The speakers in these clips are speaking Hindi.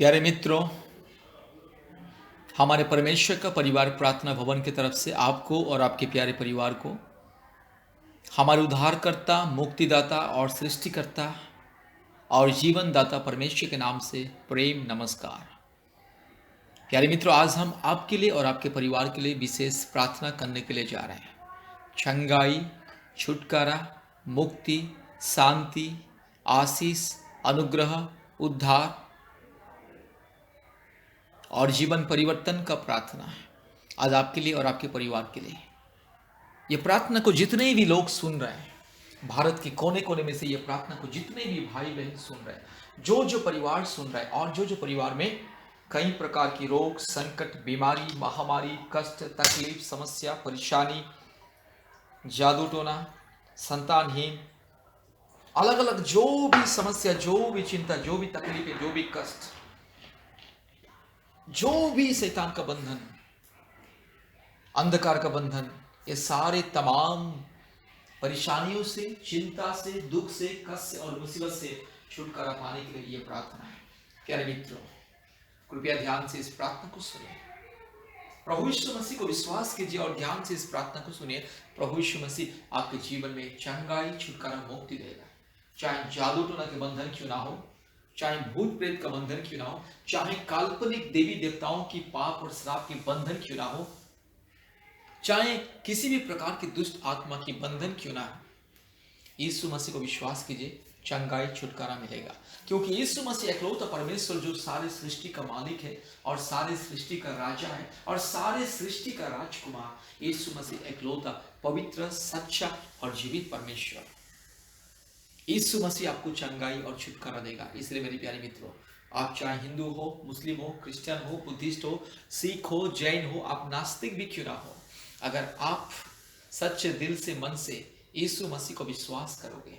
प्यारे मित्रों, हमारे परमेश्वर का परिवार प्रार्थना भवन की तरफ से आपको और आपके प्यारे परिवार को हमारे उद्धारकर्ता, मुक्तिदाता और सृष्टिकर्ता और जीवनदाता परमेश्वर के नाम से प्रेम नमस्कार। प्यारे मित्रों, आज हम आपके लिए और आपके परिवार के लिए विशेष प्रार्थना करने के लिए जा रहे हैं। चंगाई, छुटकारा, मुक्ति, शांति, आशीष, अनुग्रह, उद्धार और जीवन परिवर्तन का प्रार्थना है आज आपके लिए और आपके परिवार के लिए। ये प्रार्थना को जितने भी लोग सुन रहे हैं, भारत के कोने कोने में से ये प्रार्थना को जितने भी भाई बहन सुन रहे हैं, जो परिवार सुन रहे हैं और जो परिवार में कई प्रकार की रोग, संकट, बीमारी, महामारी, कष्ट, तकलीफ, समस्या, परेशानी, जादू टोना, संतानहीन, अलग अलग जो भी समस्या, जो भी चिंता, जो भी तकलीफें, जो भी कष्ट, जो भी शैतान का बंधन, अंधकार का बंधन, ये सारे तमाम परेशानियों से, चिंता से, दुख से, कष्ट से और मुसीबत से छुटकारा पाने के लिए ये प्रार्थना है। प्यारे मित्रों, कृपया ध्यान से इस प्रार्थना को सुनिए। प्रभु यीशु मसीह को विश्वास कीजिए और ध्यान से इस प्रार्थना को सुनिए। प्रभु यीशु मसीह आपके जीवन में चंगाई, छुटकारा, मुक्ति देगा। चाहे जादू टोना के बंधन क्यों ना हो, चाहे भूत प्रेत का बंधन क्यों ना हो, चाहे काल्पनिक देवी देवताओं की पाप और श्राप के बंधन क्यों ना हो, चाहे किसी भी प्रकार की दुष्ट आत्मा की बंधन क्यों ना हो, यीशु मसीह को विश्वास कीजिए, चंगाई, छुटकारा मिलेगा। क्योंकि यीशु मसीह एकलौता परमेश्वर जो सारे सृष्टि का मालिक है और सारे सृष्टि का राजा है और सारे सृष्टि का राजकुमार, यीशु मसीह एकलौता पवित्र, सच्चा और जीवित परमेश्वर, यीशु मसीह आपको चंगाई और छुटकारा देगा। इसलिए मेरे प्यारे मित्रों, आप चाहे हिंदू हो, मुस्लिम हो, क्रिश्चियन हो, बुद्धिस्ट हो, सिख हो, जैन हो, आप नास्तिक भी क्यों ना हो, अगर आप सच्चे दिल से, मन से यीशु मसीह को विश्वास करोगे,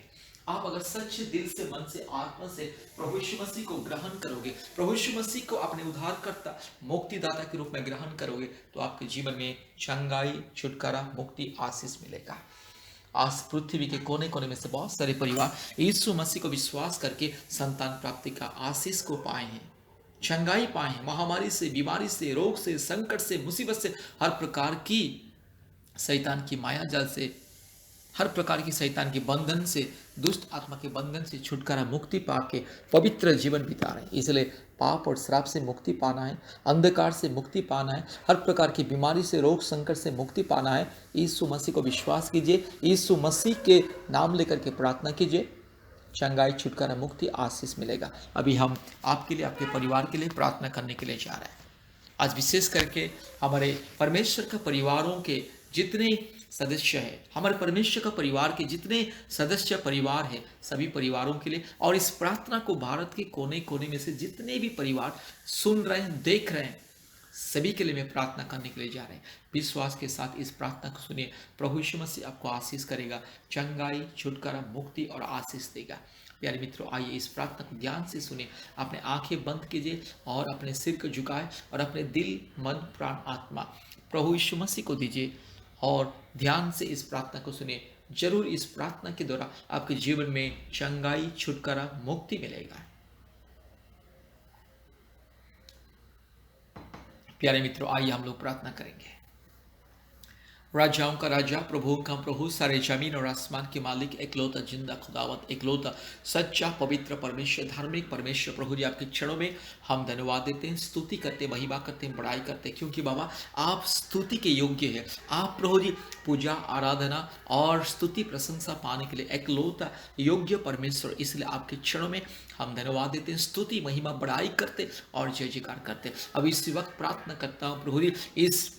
आप अगर सच्चे दिल से, मन से, आत्मा से प्रभु यीशु मसीह को ग्रहण करोगे, प्रभु यीशु मसीह को अपने उद्धारकर्ता, मुक्तिदाता के रूप में ग्रहण करोगे, तो आपके जीवन में चंगाई, छुटकारा, मुक्ति, आशीष मिलेगा। आज पृथ्वी के कोने कोने में से बहुत सारे परिवार यीशु मसीह को विश्वास करके संतान प्राप्ति का आशीष को पाए हैं, चंगाई पाए हैं। महामारी से, बीमारी से, रोग से, संकट से, मुसीबत से, हर प्रकार की शैतान की माया जाल से, हर प्रकार की शैतान के बंधन से, दुष्ट आत्मा के बंधन से छुटकारा, मुक्ति पाके पवित्र जीवन बिता रहे हैं। इसलिए पाप और श्राप से मुक्ति पाना है, अंधकार से मुक्ति पाना है, हर प्रकार की बीमारी से, रोग संकट से मुक्ति पाना है, यीशु मसीह को विश्वास कीजिए, यीशु मसीह के नाम लेकर के प्रार्थना कीजिए, चंगाई, छुटकारा, मुक्ति, आशीष मिलेगा। अभी हम आपके लिए, आपके परिवार के लिए प्रार्थना करने के लिए जा रहे हैं। आज विशेष करके हमारे परमेश्वर का परिवारों के जितने सदस्य हैं, हमारे परमेश्वर का परिवार के जितने सदस्य परिवार हैं, सभी परिवारों के लिए, और इस प्रार्थना को भारत के कोने कोने में से जितने भी परिवार सुन रहे हैं, देख रहे हैं, सभी के लिए मैं प्रार्थना करने के लिए जा रहे हैं। विश्वास के साथ इस प्रार्थना को सुनिए। प्रभु यीशु मसीह आपको आशीष करेगा, चंगाई, छुटकारा, मुक्ति और आशीष देगा। प्यारे मित्रों, आइए इस प्रार्थना को ध्यान से सुनिए। अपने आंखें बंद कीजिए और अपने सिर को झुकाए और अपने दिल, मन, प्राण, आत्मा प्रभु यीशु मसीह को दीजिए और ध्यान से इस प्रार्थना को सुनिए। जरूर इस प्रार्थना के द्वारा आपके जीवन में चंगाई, छुटकारा, मुक्ति मिलेगा। प्यारे मित्रों, आइए हम लोग प्रार्थना करेंगे। राजाओं का राजा, प्रभुओं का प्रभु, सारे जमीन और आसमान के मालिक, एकलौता जिंदा खुदावत, एकलौता सच्चा पवित्र परमेश्वर, धार्मिक परमेश्वर, प्रभु जी आपके चरणों में हम धन्यवाद देते हैं, स्तुति करते, महिमा करते हैं, बड़ाई करते हैं, क्योंकि बाबा आप स्तुति के योग्य है। आप प्रभु जी पूजा, आराधना और स्तुति, प्रशंसा पाने के लिए एकलौता योग्य परमेश्वर, इसलिए आपके चरणों में हम धन्यवाद देते हैं, स्तुति, महिमा, बड़ाई करते और जय जयकार करते। अब इस वक्त प्रार्थना करता हूँ प्रभु जी, इस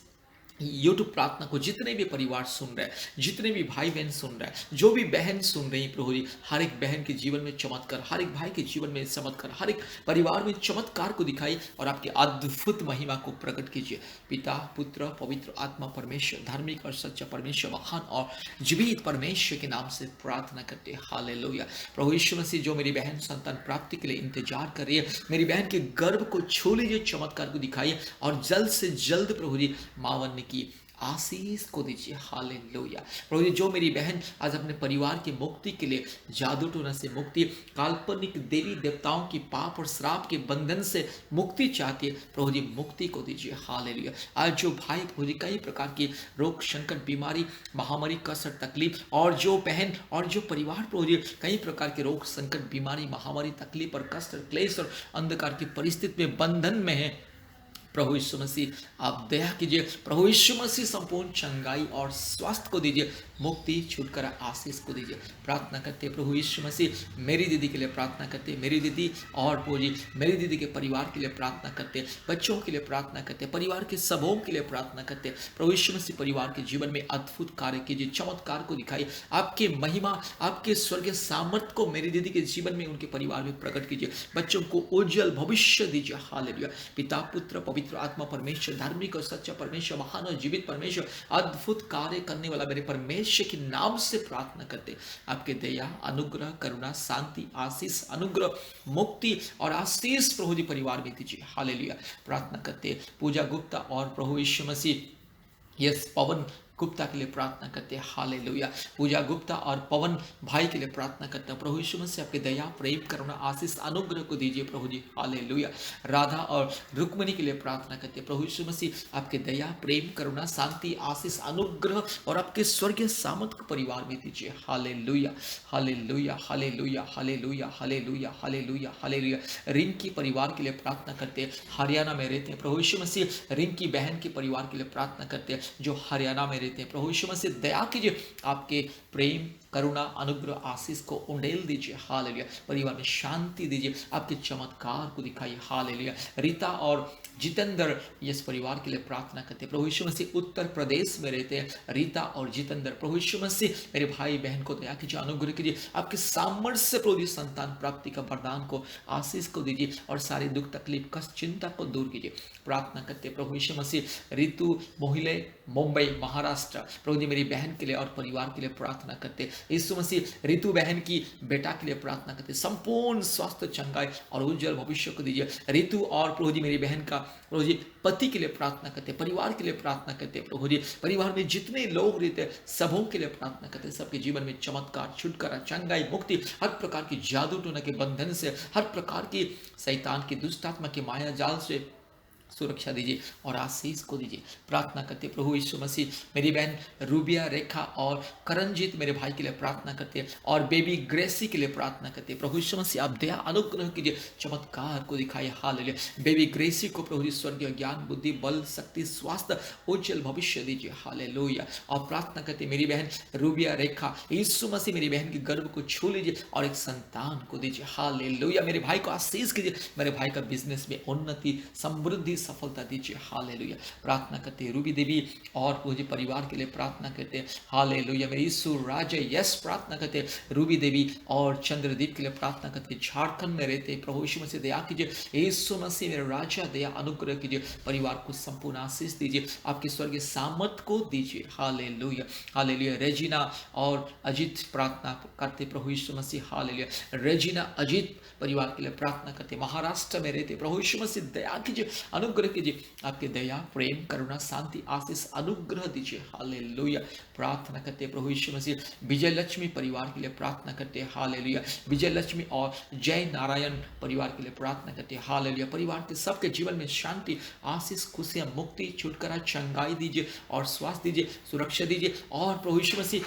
यूट्यूब प्रार्थना को जितने भी परिवार सुन रहे हैं, जितने भी भाई बहन सुन रहे हैं, जो भी बहन सुन रही है प्रभु जी, हर एक बहन के जीवन में चमत्कार, हर एक भाई के जीवन में चमत्कार, हर एक परिवार में चमत्कार को दिखाई और आपकी अद्भुत महिमा को प्रकट कीजिए। पिता, पुत्र, पवित्र आत्मा, परमेश्वर, धार्मिक और सच्चा परमेश्वर, महान और जीवित परमेश्वर के नाम से प्रार्थना करते हैं। हालेलुया। प्रभु यीशु मसीह, जो मेरी बहन संतान प्राप्ति के लिए इंतजार कर रही है, मेरी बहन के गर्भ को छू लीजिए, चमत्कार को दिखाइए और जल्द से जल्द प्रभु जी मावन की आशीष को दीजिए। हालेलुया। प्रभु जी, जो मेरी बहन आज अपने परिवार की मुक्ति के लिए, जादू टोना से मुक्ति, काल्पनिक देवी देवताओं की पाप और श्राप के बंधन से मुक्ति चाहती है, प्रभु जी मुक्ति को दीजिए। हालेलुया। आज जो भाई प्रभु जी कई प्रकार की रोग संकट, बीमारी, महामारी, कष्ट, तकलीफ, और जो बहन और जो परिवार प्रभु जी कई प्रकार के रोग संकट, बीमारी, महामारी, तकलीफ और कष्ट, क्लेश और अंधकार की परिस्थिति में बंधन में है, प्रभु यीशु मसीह आप दया कीजिए। प्रभु यीशु मसीह संपूर्ण चंगाई और स्वास्थ्य को दीजिए, मुक्ति, छुटकारा, आशीष को दीजिए। प्रार्थना करते प्रभु यीशु मसीह, मेरी दीदी के लिए प्रार्थना करते, मेरी दीदी और प्रभु जी मेरी दीदी के परिवार के लिए प्रार्थना करते, बच्चों के लिए प्रार्थना करते, परिवार के सबों के लिए प्रार्थना करते। प्रभु यीशु मसीह परिवार के जीवन में अद्भुत कार्य कीजिए, चमत्कार को दिखाइए, आपके महिमा, आपके स्वर्गीय सामर्थ को मेरी दीदी के जीवन में, उनके परिवार में प्रकट कीजिए। बच्चों को उज्जवल भविष्य दीजिए। हालेलुया। पिता, पुत्र, पवित्र आत्मा परमेश्वर, धार्मिक और सच्चा परमेश्वर, महान और जीवित परमेश्वर, अद्भुत कार्य करने वाला मेरे परमेश्वर के नाम से प्रार्थना करते, आपके दया, अनुग्रह, करुणा, शांति, आशीष, अनुग्रह, मुक्ति और आशीष प्रभु जी परिवार में दीजिए। हालेलुया। प्रार्थना करते पूजा गुप्ता और प्रभु यीशु मसीह, यस, पवन गुप्ता के लिए प्रार्थना करते हैं। हालेलुया। पूजा गुप्ता और पवन भाई के लिए प्रार्थना करते हैं, प्रभु यीशु मसीह आपके दया, प्रेम, करुणा, आशीष, अनुग्रह को दीजिए प्रभु जी। हालेलुया। राधा और रुक्मिणी के लिए प्रार्थना करते हैं, प्रभु यीशु मसीह आपके दया, प्रेम, करुणा, शांति, आशीष, अनुग्रह और आपके स्वर्गीय सामर्थ को परिवार में दीजिए। Hallelujah. Hallelujah. Hallelujah. Hallelujah. Hallelujah. Hallelujah. Hallelujah. Rinki परिवार के लिए प्रार्थना करते हैं, हरियाणा में रहते हैं, प्रभु यीशु मसीह रिंकी बहन के परिवार के लिए प्रार्थना करते हैं जो हरियाणा में रहते हैं। प्रभु यीशु मसीह दया कीजिए, आपके प्रेम, करुणा, अनुग्रह, आशीष को उंडेल दीजिए। हालेलुया। परिवार में शांति दीजिए, आपके चमत्कार को दिखाइए। हालेलुया। रीता और जितेंद्र इस परिवार के लिए प्रार्थना करते हैं, प्रभु यीशु मसीह उत्तर प्रदेश में रहते हैं, रीता और जितेंद्र, प्रभु यीशु मसीह मेरे भाई बहन को दया कीजिए, अनुग्रह कीजिए, आपके सामर्थ्य से प्रभु जी संतान प्राप्ति का वरदान को, आशीष को दीजिए और सारे दुख, तकलीफ, कष्ट, चिंता को दूर कीजिए। प्रार्थना करते हैं प्रभु यीशु मसीह ऋतु मोहिले, मुंबई, महाराष्ट्र, प्रभु जी मेरी बहन के लिए और परिवार के लिए प्रार्थना करते, यीशु मसीह ऋतु बहन की बेटा के लिए प्रार्थना करते, संपूर्ण स्वास्थ्य, चंगाई और उज्जवल भविष्य को दीजिए। ऋतु और प्रभु जी मेरी बहन का प्रभु जी पति के लिए प्रार्थना करते, परिवार के लिए प्रार्थना करते, प्रभु जी परिवार में जितने लोग रहते सबों के लिए प्रार्थना करते, सबके जीवन में चमत्कार, छुटकारा, चंगाई, मुक्ति, हर प्रकार की जादू टोना के बंधन से, हर प्रकार की शैतान की, दुष्ट आत्मा के माया जाल से सुरक्षा दीजिए और आशीष को दीजिए। प्रार्थना करते प्रभु यीशु मसीह मेरी बहन रूबिया, रेखा और करणजीत मेरे भाई के लिए प्रार्थना करते हैं और बेबी ग्रेसी के लिए प्रार्थना करते हैं, प्रभु यीशु मसीह आप दया, अनुग्रह कीजिए, चमत्कार को दिखाइए। हालेलुया। बेबी ग्रेसी को प्रभु जी स्वर्गीय ज्ञान, बुद्धि, बल, शक्ति, स्वास्थ्य, उज्जवल भविष्य दीजिए। हालेलुया। और प्रार्थना करते मेरी बहन रूबिया, रेखा, यीशु मसीह मेरी बहन की गर्भ को छू लीजिए और एक संतान को दीजिए। हालेलुया। मेरे भाई को आशीष कीजिए, मेरे भाई का बिजनेस में उन्नति, समृद्धि, सफलता दीजिए। हालेलुया। प्रार्थना करते हैं रूबी देवी और मुझे परिवार के लिए प्रार्थना करते हैं। हालेलुया। मेरे यीशु राजा, यस, प्रार्थना करते हैं रूबी देवी और चंद्रदीप के लिए प्रार्थना करते हैं, झारखंड में रहते हैं, प्रभु यीशु मसीह दया कीजिए, यीशु मसीह मेरे राजा दया, अनुग्रह कीजिए, परिवार को संपूर्ण आशीष दीजिए, आपके स्वर्गीय सामर्थ को दीजिए। हालेलुया। हालेलुया। रेजिना और अजीत प्रार्थना करते प्रभु यीशु मसीह। हालेलुया। रेजिना, अजीत परिवार के लिए प्रार्थना करते, महाराष्ट्र में रहते, प्रभु यीशु मसीह दया कीजिए, अनुग्रह कीजिए, आपके दया, प्रेम, करुणा, शांति, आशीष, अनुग्रह दीजिए। हालेलुया। प्रार्थना करते प्रभु यीशु मसीह विजय लक्ष्मी परिवार के लिए प्रार्थना करते हैं। हालेलुया। विजय लक्ष्मी और जय नारायण परिवार के लिए प्रार्थना करते हैं। हालेलुया। परिवार के सबके जीवन में शांति, आशीष, खुशियां, मुक्ति, छुटकारा, चंगाई दीजिए और स्वास्थ्य दीजिए, सुरक्षा दीजिए और प्रभु यीशु मसीह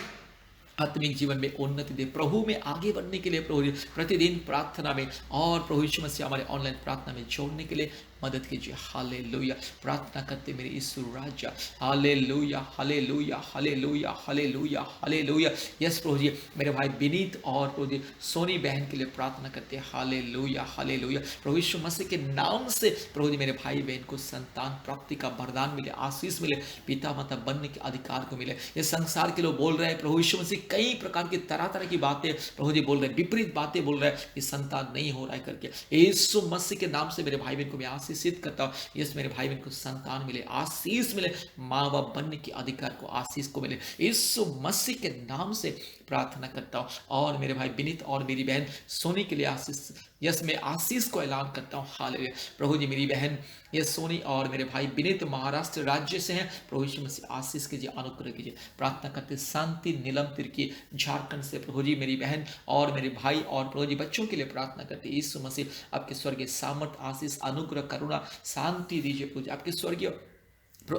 आत्मिक जीवन में उन्नति दे, प्रभु में आगे बढ़ने के लिए प्रभु जी प्रतिदिन प्रार्थना में और प्रभु यीशु मसीह हमारे ऑनलाइन प्रार्थना में जोड़ने के लिए मदद कीजिए। हालेलुया। प्रार्थना करते मेरे यीशु राजा। Hallelujah. Hallelujah. Hallelujah. Hallelujah. Hallelujah. Yes प्रभु जी मेरे भाई विनीत और प्रभु जी सोनी बहन के लिए प्रार्थना करते हैं। हालेलुया। हालेलुया। प्रभु यीशु मसीह के नाम से प्रभु जी मेरे भाई बहन को संतान प्राप्ति का वरदान मिले, आशीष मिले, पिता माता बनने के अधिकार को मिले। ये संसार के लोग बोल रहे हैं प्रभु यीशु मसीह कई प्रकार की तरह तरह की बातें प्रभु जी बोल रहे हैं, विपरीत बातें बोल रहे हैं कि संतान नहीं हो रहा है करके, यीशु मसीह के नाम से मेरे भाई बहन को मैं आशीषित करता हूँ। यस मेरे भाई बहन को संतान मिले, आशीष मिले, माँ बाप बनने के अधिकार को, आशीष को मिले, यीशु मसीह के नाम से प्रार्थना करता हूँ। और मेरे भाई विनीत और मेरी बहन सोनी के लिए आशीष, यस मैं आशीष को ऐलान करता हूँ। हालेलुया। प्रभु जी मेरी बहन ये सोनी और मेरे भाई विनीत महाराष्ट्र राज्य से हैं, प्रभु यीशु मसीह आशीष कीजिए, अनुग्रह कीजिए। प्रार्थना करते शांति नीलम तिर्की झारखंड से, प्रभु जी मेरी बहन और मेरे भाई और प्रभु जी बच्चों के लिए प्रार्थना करते यीशु मसीह आपके स्वर्गीय सामर्थ, आशीष, अनुग्रह, करुणा, शांति दीजिए। प्रभु जी आपके स्वर्गीय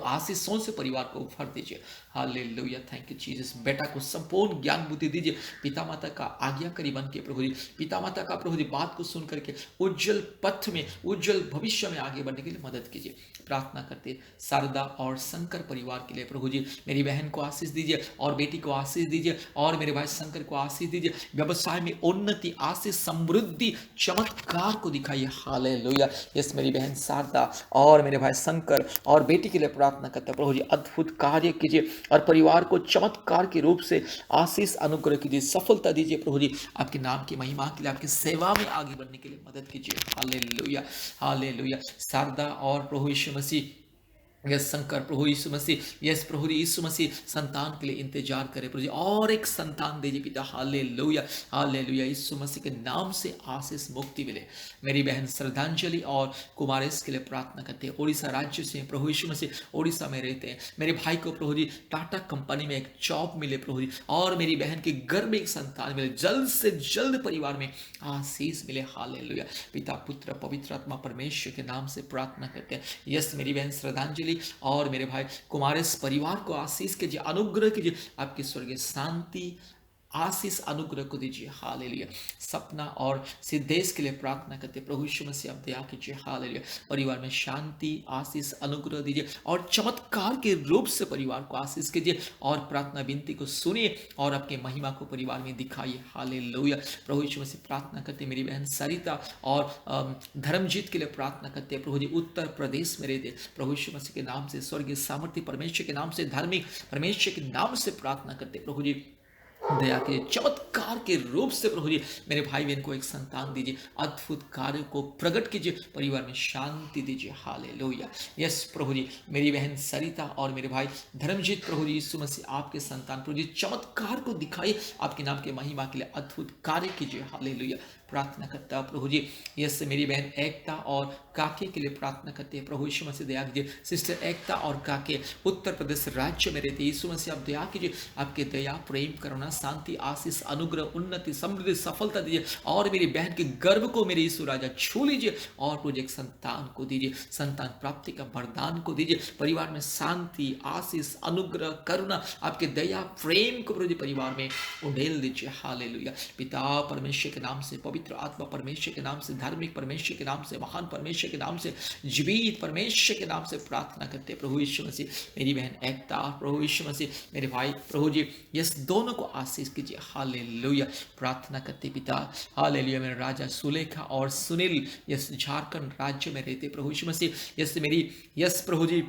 आशीषों से परिवार को भर दीजिए। Hallelujah, thank you Jesus. बेटा को संपूर्ण ज्ञान बुद्धि दीजिए, पिता माता का आज्ञाकारी बन के प्रभु जी, पिता माता का प्रभु जी बात को सुन करके उज्जवल पथ में, उज्जवल भविष्य में आगे बढ़ने के लिए मदद कीजिए। प्रार्थना करते शारदा और शंकर परिवार के लिए, प्रभु जी मेरी बहन को आशीष दीजिए और बेटी को आशीष दीजिए और मेरे भाई शंकर को आशीष दीजिए। व्यवसाय में उन्नति, आशीष, समृद्धि, चमत्कार को दिखाइए। हालेलुया। यस मेरी बहन शारदा और मेरे भाई शंकर और बेटी के लिए प्रार्थना करते हैं, प्रभु जी अद्भुत कार्य कीजिए और परिवार को चमत्कार के रूप से आशीष, अनुग्रह कीजिए, सफलता दीजिए। प्रभु जी आपके नाम की महिमा के लिए, आपकी सेवा में आगे बढ़ने के लिए मदद कीजिए। Hallelujah, hallelujah. शारदा और प्रभु यीशु मसीह, यस शंकर प्रभु यीशु मसीह, यस प्रभु यीशु मसीह संतान के लिए इंतजार करे प्रभु जी, और एक संतान दीजिए पिता। Hallelujah, hallelujah. यीशु मसीह के नाम से आशीष, मुक्ति मिले। मेरी बहन श्रद्धांजलि और कुमारेश के लिए प्रार्थना करते हैं, उड़ीसा राज्य से, प्रभु यीशु मसीह उड़ीसा में रहते हैं। मेरे भाई को प्रभु जी टाटा कंपनी में एक जॉब मिले प्रभु जी, और मेरी बहन के घर में एक संतान मिले, जल्द से जल्द परिवार में आशीष मिले। हालेलुया। पिता, पुत्र, पवित्र आत्मा परमेश्वर के नाम से प्रार्थना करते हैं। यस मेरी बहन श्रद्धांजलि और मेरे भाई कुमारेश परिवार को आशीष कीजिए, अनुग्रह कीजिए, आपकी स्वर्गीय शांति, आशीष, अनुग्रह को दीजिए। हालेलुया। सपना और सिद्धेश के लिए प्रार्थना करते, प्रभु यीशु मसीह आप दया कीजिए। हालेलुया। परिवार में शांति, आशीष, अनुग्रह दीजिए और चमत्कार के रूप से परिवार को आशीष कीजिए, और प्रार्थना विनती को सुनिए और आपके महिमा को परिवार में दिखाइए। हालेलुया। प्रभु यीशु मसीह प्रार्थना करते मेरी बहन सरिता और धर्मजीत के लिए प्रार्थना करते हैं, प्रभु जी उत्तर प्रदेश में रहते, प्रभु यीशु मसीह के नाम से, स्वर्गीय सामर्थ्य परमेश्वर के नाम से, धार्मिक परमेश्वर के नाम से प्रार्थना करते, प्रभु जी दया के चमत्कार के रूप से प्रभु जी मेरे भाई बहन को एक संतान दीजिए, अद्भुत कार्य को प्रकट कीजिए, परिवार में शांति दीजिए। हालेलुया। यस प्रभु जी मेरी बहन सरिता और मेरे भाई धर्मजीत, प्रभु जी यीशु मसीह आपके संतान, प्रभु जी चमत्कार को दिखाइए, आपके नाम के महिमा के लिए अद्भुत कार्य कीजिए। हालेलुया। प्रार्थना करता हूँ प्रभु जी, यस मेरी बहन एकता और काके के लिए प्रार्थना करते हैं, प्रभु यीशु मसीह दया कीजिए। सिस्टर एकता और काके उत्तर प्रदेश राज्य में रहते, यीशु मसीह आप दया कीजिए, आपके दया, प्रेम, करुणा, शांति, आशीष, अनुग्रह, उन्नति, समृद्धि, सफलता दीजिए, और मेरी बहन के गर्भ को मेरे यीशु राजा छू लीजिए, और प्रभु जी एक संतान को दीजिए, संतान प्राप्ति का वरदान को दीजिए, परिवार में शांति, आशीष, अनुग्रह, करुणा, आपके दया, प्रेम को प्रभु जी परिवार में उंडेल दीजिए। हालेलुया। पिता परमेश्वर के नाम से, पवित्र आत्मा परमेश्वर के नाम से, धार्मिक परमेश्वर के नाम से, महान परमेश्वर के नाम से, जीवित परमेश्वर के नाम से प्रार्थना करते हैं, प्रभु यीशु मसीह मेरी बहन एकता, प्रभु यीशु मसीह मेरे भाई, प्रभु जी यस दोनों को आशीष कीजिए। हालेलुया। प्रार्थना करते पिता। हालेलुया। मेरे राजा सुलेखा और सुनील यस झारखंड राज्य में रहते, प्रभु यीशु मसीह यस मेरी यस प्रभु जी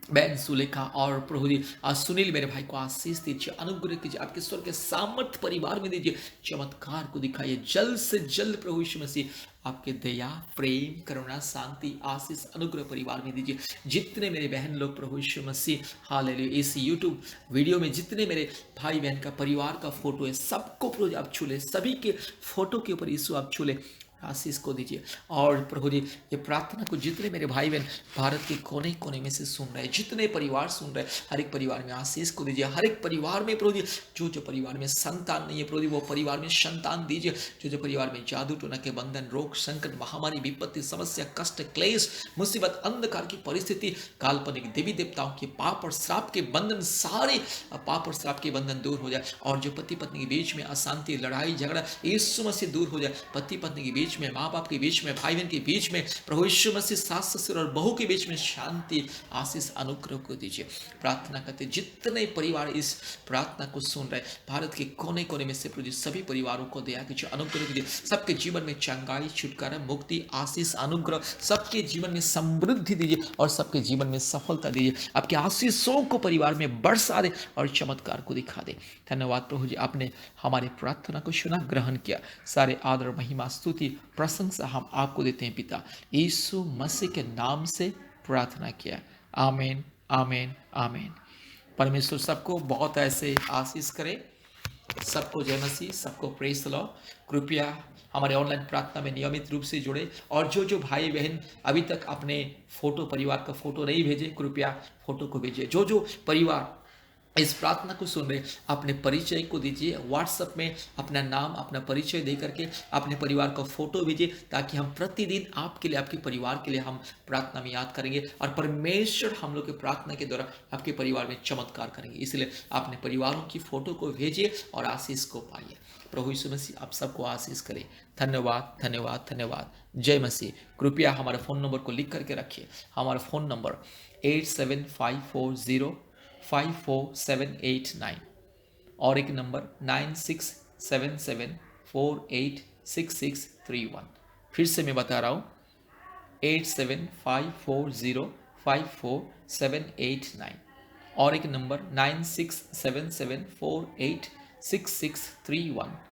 बहन सुलेखा और प्रभु जी सुनील मेरे भाई को आशीष दीजिए, अनुग्रह कीजिए, आपके स्वर्ग के सामर्थ परिवार में दीजिए, चमत्कार को दिखाइए, जल्द से जल्द प्रभु यीशु मसीह आपके दया, प्रेम, करुणा, शांति, आशीष, अनुग्रह परिवार में दीजिए। जितने मेरे बहन लोग प्रभु यीशु मसीह हालेलुया इस यूट्यूब वीडियो में जितने मेरे भाई बहन का परिवार का फोटो है, सबको प्रभु जी आप छू ले, सभी के फोटो के ऊपर यीशु आप छू ले, आशीष को दीजिए। और प्रभु जी ये प्रार्थना को जितने मेरे भाई बहन भारत के कोने कोने में से सुन रहे हैं, जितने परिवार सुन रहे हैं, हर एक परिवार में आशीष को दीजिए। हर एक परिवार में प्रभु जी जो परिवार में संतान नहीं है, प्रभु जी वो परिवार में संतान दीजिए। जो परिवार में जादू टोना के बंधन, रोग, संकट, महामारी, विपत्ति, समस्या, कष्ट, क्लेश, मुसीबत, अंधकार की परिस्थिति, काल्पनिक देवी देवताओं के पाप और श्राप के बंधन, सारे पाप और श्राप के बंधन दूर हो जाए। और जो पति पत्नी के बीच में अशांति, लड़ाई झगड़ा, यीशु मसीह दूर हो जाए। पति पत्नी के बीच में, माँ बाप के बीच में, भाई बहन के बीच में, प्रभु यीशु मसीह सास ससुर और बहू के बीच में शांति, आशीष, अनुग्रह को दीजिए। प्रार्थना करते जितने परिवार इस प्रार्थना को सुन रहे, भारत के कोने कोने में से प्रभु सभी परिवारों को दया कीजिए, अनुग्रह कीजिए। सबके जीवन में चंगाई, छुटकारा, मुक्ति, आशीष, अनुग्रह, सबके जीवन में समृद्धि दीजिए और सबके जीवन में सफलता दीजिए। आपके आशीषों को परिवार में बरसा दे और चमत्कार को दिखा दे। धन्यवाद प्रभु जी, आपने हमारी प्रार्थना को सुना, ग्रहण किया। सारे आदर, महिमा, स्तुति प्रशंसा हम आपको देते हैं पिता, यीशु मसीह के नाम से प्रार्थना किया, आमीन आमीन आमीन। परमेश्वर सबको बहुत ऐसे आशीष करे। सबको जय मसीह, सबको प्रेज द लॉर्ड। कृपया हमारे ऑनलाइन प्रार्थना में नियमित रूप से जुड़े, और जो जो भाई बहन अभी तक अपने फोटो, परिवार का फोटो नहीं भेजे, कृपया फोटो को भेजिए। जो जो परिवार इस प्रार्थना को सुन रहे, अपने परिचय को दीजिए, व्हाट्सएप में अपना नाम, अपना परिचय दे करके अपने परिवार का फोटो भेजिए, ताकि हम प्रतिदिन आपके लिए, आपके परिवार के लिए हम प्रार्थना में याद करेंगे, और परमेश्वर हम लोग के प्रार्थना के द्वारा आपके परिवार में चमत्कार करेंगे। इसलिए अपने परिवारों की फोटो को भेजिए और आशीष को पाइए। प्रभु यीशु मसीह आप सबको आशीष करे। धन्यवाद धन्यवाद धन्यवाद। जय मसीह। कृपया हमारे फ़ोन नंबर को लिख करके रखिए। हमारा फ़ोन नंबर 8754054789, और एक नंबर 9677486631। फिर से मैं बता रहा हूँ, 8754054789, और एक नंबर 9677486631।